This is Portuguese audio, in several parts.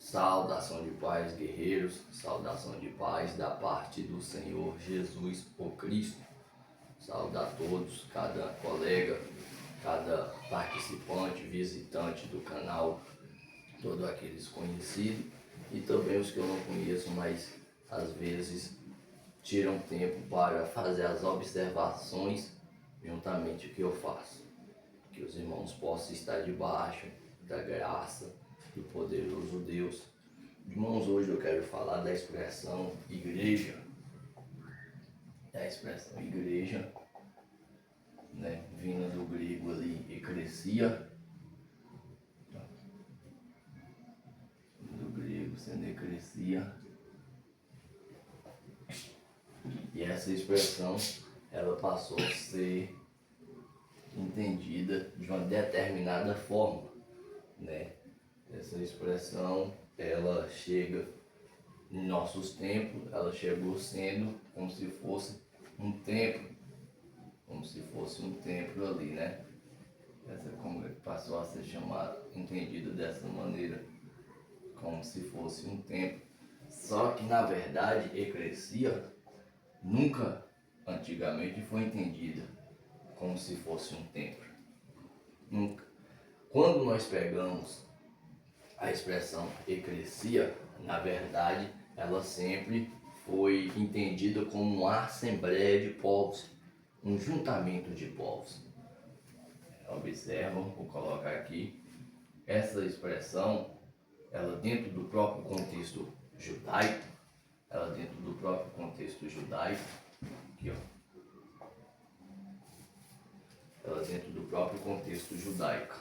Saudação de paz, guerreiros, saudação de paz da parte do Senhor Jesus, o Cristo. Saúde a todos, cada colega, cada participante, visitante do canal, todos aqueles conhecidos e também os que eu não conheço, mas às vezes tiram tempo para fazer as observações juntamente o que eu faço. Que os irmãos possam estar debaixo da graça do poderoso Deus. Irmãos, hoje eu quero falar da expressão igreja. Da expressão igreja, né? Vindo do grego ali, eclesia. Do grego sendo eclesia. E essa expressão, ela passou a ser entendida de uma determinada forma, né? Essa expressão, ela chega em nossos tempos, ela chegou sendo como se fosse um templo, ali, né? Essa como passou a ser chamada, entendida dessa maneira, como se fosse um templo. Só que na verdade, eclesia nunca antigamente foi entendida como se fosse um templo. Nunca. Quando nós pegamos a expressão eclesia, na verdade, ela sempre foi entendida como uma assembleia de povos, um juntamento de povos. Observam, vou colocar aqui, essa expressão, ela dentro do próprio contexto judaico, aqui ó, ela dentro do próprio contexto judaico,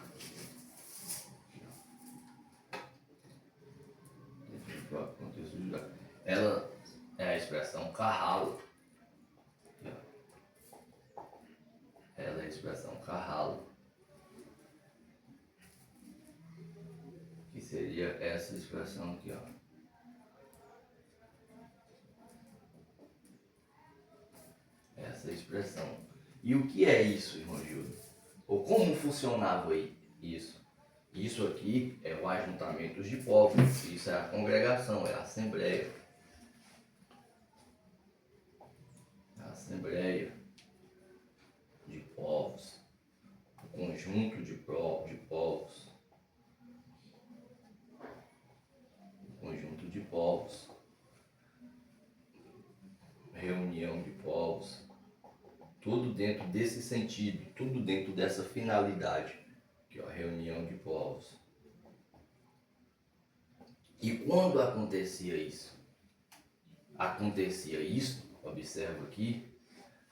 ela é a expressão kahal, ela é a expressão kahal, que seria essa expressão aqui, ó. Essa expressão. E o que é isso, irmão Gildo? Ou como funcionava isso? Isso aqui é o ajuntamento de povos, isso é a congregação, é a assembleia. A assembleia de povos, o conjunto de povos. Conjunto de povos, reunião de povos, tudo dentro desse sentido, tudo dentro dessa finalidade, que é a reunião de povos. E quando acontecia isso? Observa aqui,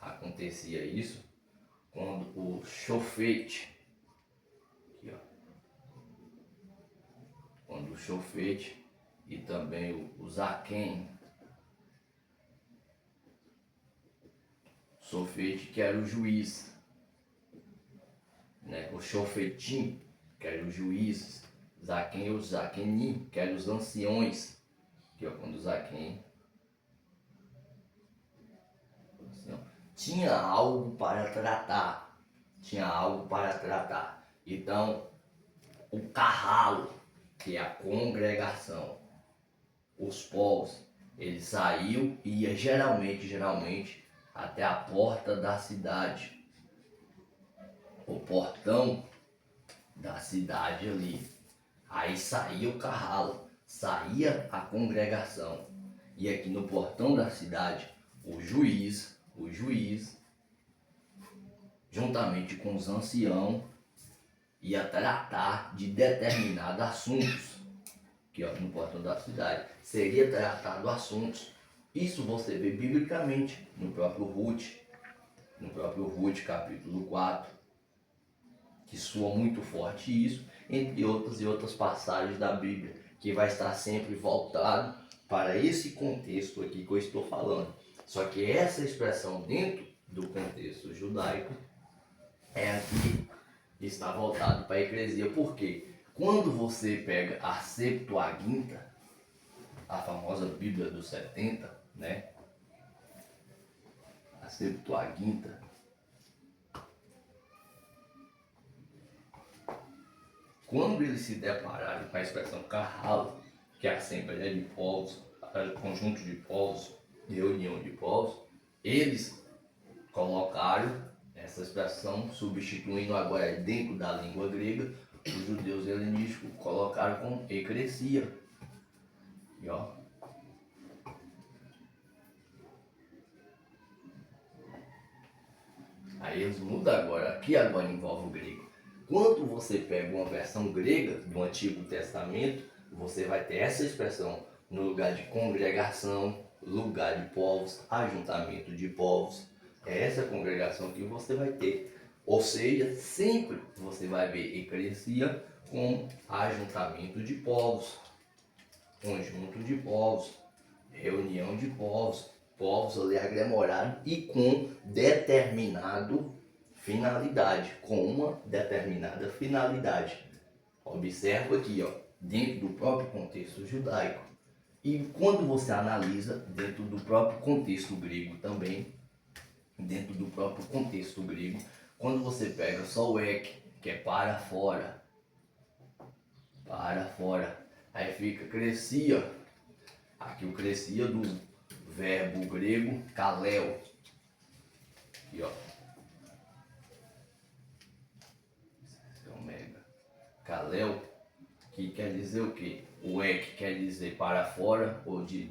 acontecia isso quando o chofete, aqui ó, quando o chofete e também o zaquém, chofete que era o juiz, né? O chofetim, que era o juiz, zaquém ou zaquenim, que eram os anciões, que ó, quando o zaquém tinha algo para tratar, então o carralo, que é a congregação, os povos, ele saiu e ia geralmente até a porta da cidade, o portão da cidade ali. Aí saía o carralo, saía a congregação, e aqui no portão da cidade o juiz, juntamente com os anciãos, ia tratar de determinados assuntos, que ó, no portão da cidade seria tratado assuntos. Isso você vê biblicamente no próprio Ruth, capítulo 4, que soa muito forte isso, entre outras passagens da Bíblia, que vai estar sempre voltado para esse contexto aqui que eu estou falando. Só que essa expressão dentro do contexto judaico é aqui que está voltado para a eclesia. Por quê? Quando você pega a Septuaginta, a famosa Bíblia dos 70, né? A Septuaginta, quando eles se depararam com a expressão carralo, que é a Assembleia de Povos, conjunto de povos, reunião de povos, eles colocaram essa expressão, substituindo agora dentro da língua grega, os judeus helenísticos colocaram com eclesia. E ó, aí eles mudam agora, aqui agora envolve o grego. Quando você pega uma versão grega do Antigo Testamento, você vai ter essa expressão no lugar de congregação, lugar de povos, ajuntamento de povos. É essa congregação que você vai ter. Ou seja, sempre você vai ver eclesia com ajuntamento de povos, conjunto de povos, reunião de povos, povos ali agremorados e com determinado finalidade, com uma determinada finalidade. Observa aqui, ó, dentro do próprio contexto judaico. E quando você analisa dentro do próprio contexto grego também, dentro do próprio contexto grego, quando você pega só o ek, que é para fora, aí fica crescia, aqui o crescia do verbo grego kaleo, aqui ó, esse é o mega, kaleo, que quer dizer o que? O ek quer dizer para fora, ou de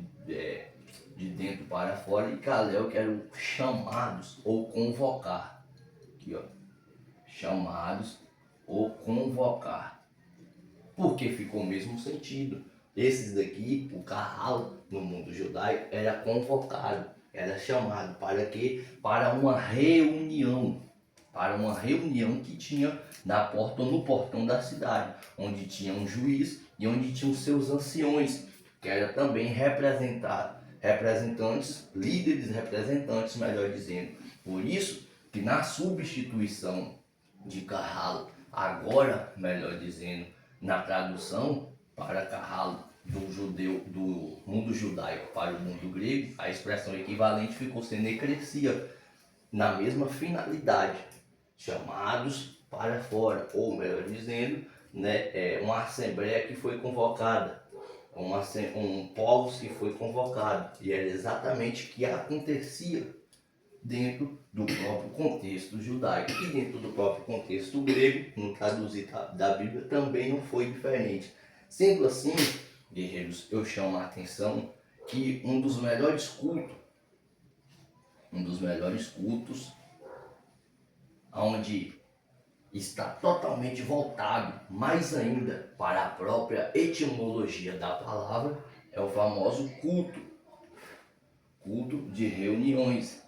dentro para fora, e kaleo quer o chamados ou convocar, aqui ó, chamados ou convocar, porque ficou o mesmo sentido. Esses daqui, o kahal no mundo judaico era convocado, era chamado para quê? Para uma reunião que tinha na porta ou no portão da cidade, onde tinha um juiz e onde tinham seus anciões, que era também líderes representantes, melhor dizendo. Por isso que na substituição de kahal, agora, melhor dizendo, na tradução para kahal do mundo judaico para o mundo grego, a expressão equivalente ficou sendo eclesia, na mesma finalidade, chamados para fora, ou melhor dizendo, né, uma assembleia que foi convocada, um povos que foi convocado, e era exatamente o que acontecia dentro do próprio contexto judaico e dentro do próprio contexto grego, no traduzir da Bíblia, também não foi diferente. Sendo assim, guerreiros, eu chamo a atenção que um dos melhores cultos, onde está totalmente voltado mais ainda para a própria etimologia da palavra, é o famoso culto de reuniões.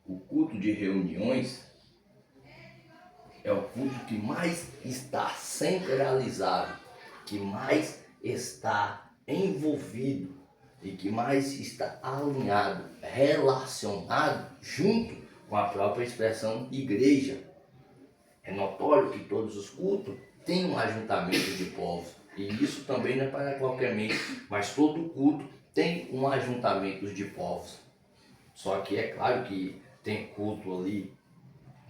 O culto de reuniões é o culto que mais está centralizado, que mais está envolvido e que mais está alinhado, relacionado junto com a própria expressão igreja. É notório que todos os cultos têm um ajuntamento de povos, e isso também não é para qualquer mente, mas todo culto tem um ajuntamento de povos. Só que é claro que tem culto ali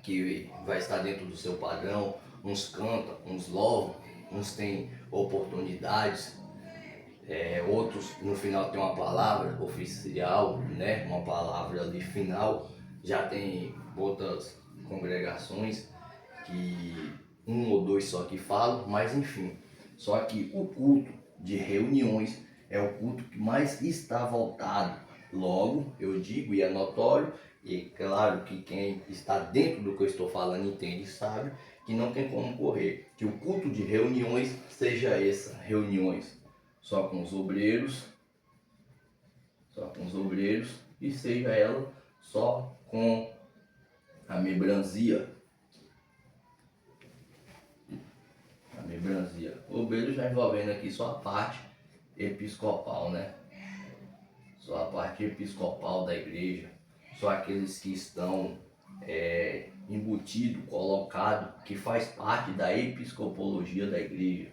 que vai estar dentro do seu padrão, uns cantam, uns louvam, uns têm oportunidades, outros no final tem uma palavra oficial, né? Uma palavra ali final. Já tem outras congregações que um ou dois só que falam, mas enfim. Só que o culto de reuniões é o culto que mais está voltado. Logo, eu digo, e é notório, e claro que quem está dentro do que eu estou falando entende e sabe, que não tem como correr. Que o culto de reuniões seja essa, reuniões só com os obreiros, e seja ela só com a membranzia. Obreiro já envolvendo aqui só a parte episcopal, né? Só a parte episcopal da igreja, só aqueles que estão embutido, colocado, que faz parte da episcopologia da igreja.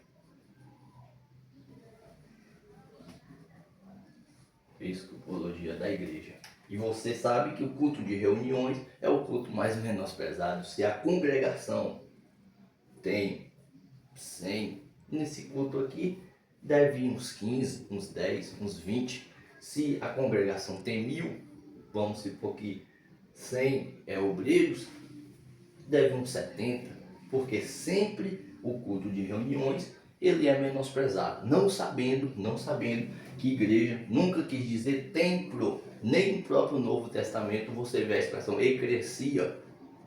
Episcopologia da igreja. E você sabe que o culto de reuniões é o culto mais menosprezado. Se a congregação tem 100, nesse culto aqui deve ir uns 15, uns 10, uns 20. Se a congregação tem 1000, vamos supor que 100 obreiros, deve uns 70, porque sempre o culto de reuniões ele é menosprezado, não sabendo que igreja nunca quis dizer templo, nem no próprio Novo Testamento você vê a expressão eclesia,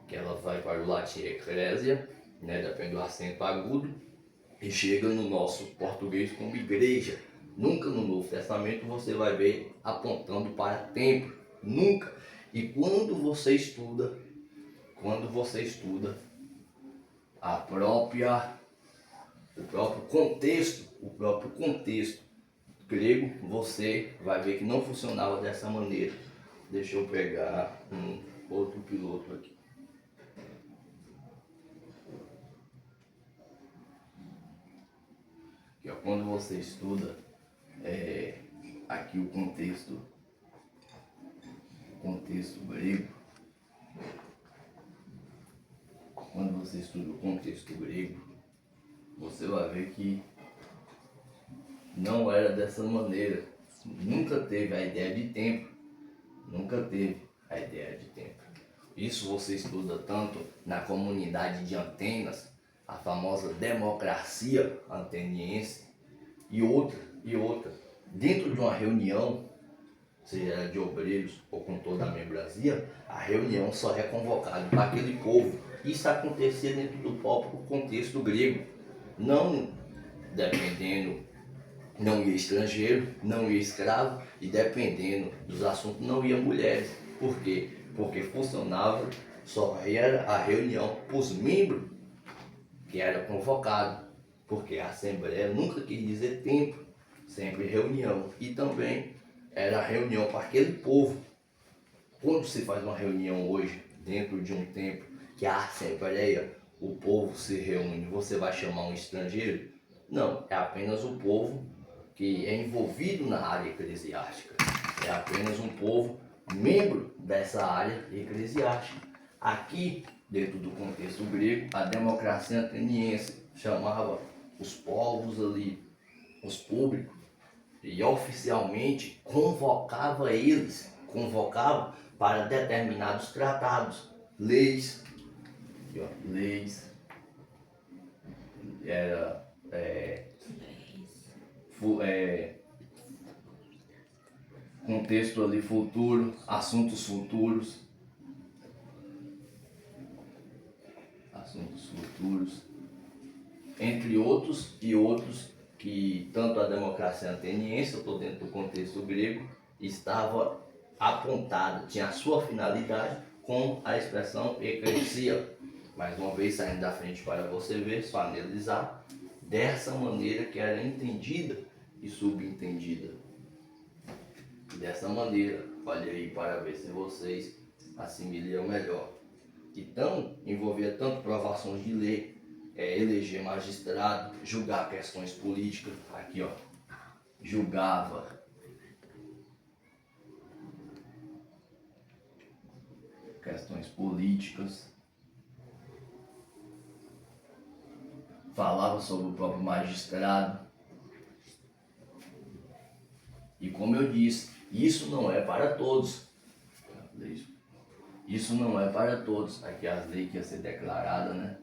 que ela vai para o latim ecclesia, né, depende do acento agudo, e chega no nosso português como igreja. Nunca no Novo Testamento você vai ver apontando para templo, nunca. E quando você estuda a própria o próprio contexto grego, você vai ver que não funcionava dessa maneira. Deixa eu pegar um outro piloto aqui. Que ó, quando você estuda aqui o contexto grego, quando você estuda o contexto grego, você vai ver que não era dessa maneira. Nunca teve a ideia de tempo. Nunca teve a ideia de tempo. Isso você estuda tanto na comunidade de Atenas, a famosa democracia ateniense, e outra. Dentro de uma reunião, seja de obreiros ou com toda a membresia, a reunião só é convocada para aquele povo. Isso acontecia dentro do próprio contexto grego. Não dependendo, não ia estrangeiro, não ia escravo, e dependendo dos assuntos não ia mulheres. Por quê? Porque funcionava, só era a reunião para os membros que era convocado, porque a assembleia nunca quis dizer templo, sempre reunião, e também era reunião para aquele povo. Quando se faz uma reunião hoje dentro de um templo, que a assembleia, o povo se reúne, você vai chamar um estrangeiro? Não, é apenas o povo que é envolvido na área eclesiástica, é apenas um povo membro dessa área eclesiástica. Aqui, dentro do contexto grego, a democracia ateniense chamava os povos ali, os públicos, e oficialmente convocava para determinados tratados, leis, era contexto ali futuro, assuntos futuros, entre outros e outros, que tanto a democracia ateniense, eu estou dentro do contexto grego, estava apontada, tinha a sua finalidade com a expressão eclesia. Mais uma vez, saindo da frente para você ver, só analisar, dessa maneira que era entendida e subentendida. Dessa maneira, olha aí para ver se vocês assimilem melhor. Então, envolvia tanto provações de lei, eleger magistrado, julgar questões políticas, aqui ó, julgava questões políticas, falava sobre o próprio magistrado. E como eu disse, isso não é para todos. Isso não é para todos. Aqui as leis que ia ser declarada, né?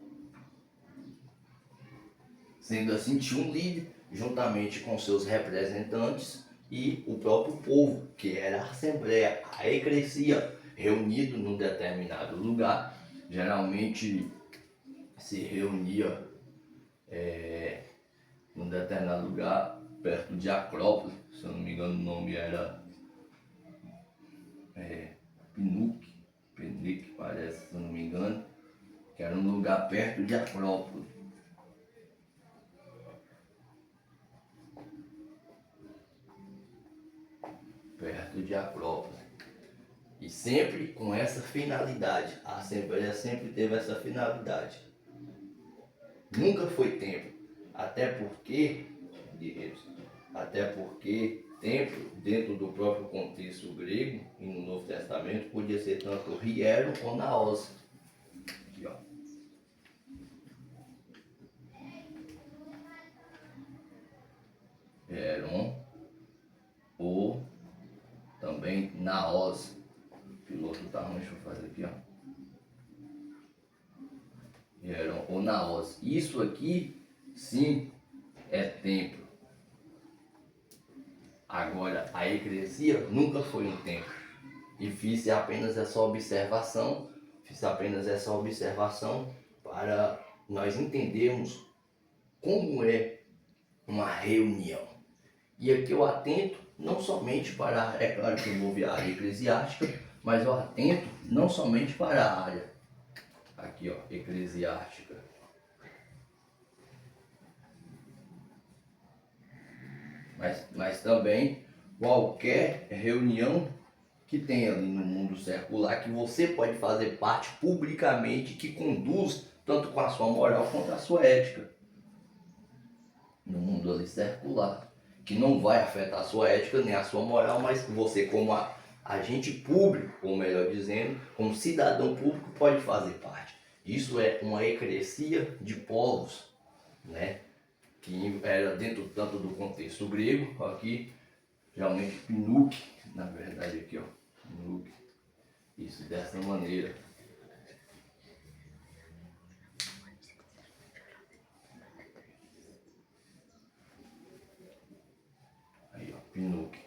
Sendo assim, tinha um líder, juntamente com seus representantes e o próprio povo, que era a assembleia, a eclesia, reunido num determinado lugar. Geralmente se reunia num determinado lugar, perto de Acrópole, se eu não me engano o nome era Penique, parece, se eu não me engano, que era um lugar perto de Acrópole. Perto de Acrópole. E sempre com essa finalidade, a Assembleia sempre teve essa finalidade. Nunca foi templo, até porque templo, dentro do próprio contexto grego e no Novo Testamento, podia ser tanto hiero ou naos. Aqui, ó. Hieron, ou também naos. O piloto tá ruim, deixa eu fazer aqui, ó. Hieron ou naos. Isso aqui, sim, é templo. Agora, a eclesia nunca foi um templo. E fiz apenas essa observação, para nós entendermos como é uma reunião. E aqui eu atento não somente para, é claro que eu vou ver a área eclesiástica, mas eu atento não somente para a área, aqui ó, eclesiástica. Mas também qualquer reunião que tem ali no mundo secular, que você pode fazer parte publicamente, que conduz tanto com a sua moral quanto a sua ética. No mundo ali secular, que não vai afetar a sua ética nem a sua moral, mas você como agente público, ou melhor dizendo, como cidadão público, pode fazer parte. Isso é uma eclesia de povos, né? Que era dentro tanto do contexto grego, aqui, realmente Pinuk, na verdade aqui ó, Pinuk, isso dessa maneira. Aí ó, Pinuk.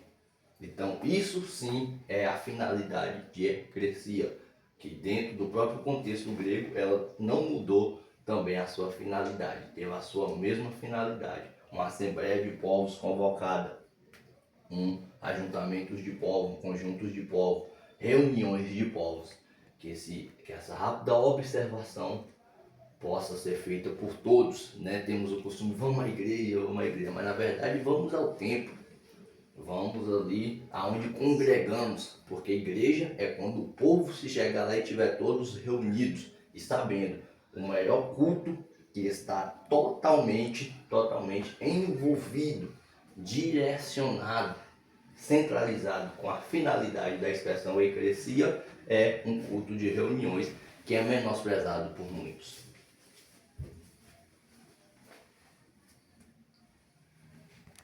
Então isso sim é a finalidade de eclesia, que dentro do próprio contexto grego ela não mudou também a sua finalidade, teve a sua mesma finalidade, uma assembleia de povos convocada, ajuntamento de povos, conjuntos de povos, reuniões de povos, que essa rápida observação possa ser feita por todos, né? Temos o costume, vamos à igreja, mas na verdade vamos ao templo, vamos ali aonde congregamos, porque igreja é quando o povo se chegar lá e estiver todos reunidos e sabendo o melhor culto que está totalmente envolvido, direcionado, centralizado com a finalidade da expressão eclesia, é um culto de reuniões que é menosprezado por muitos.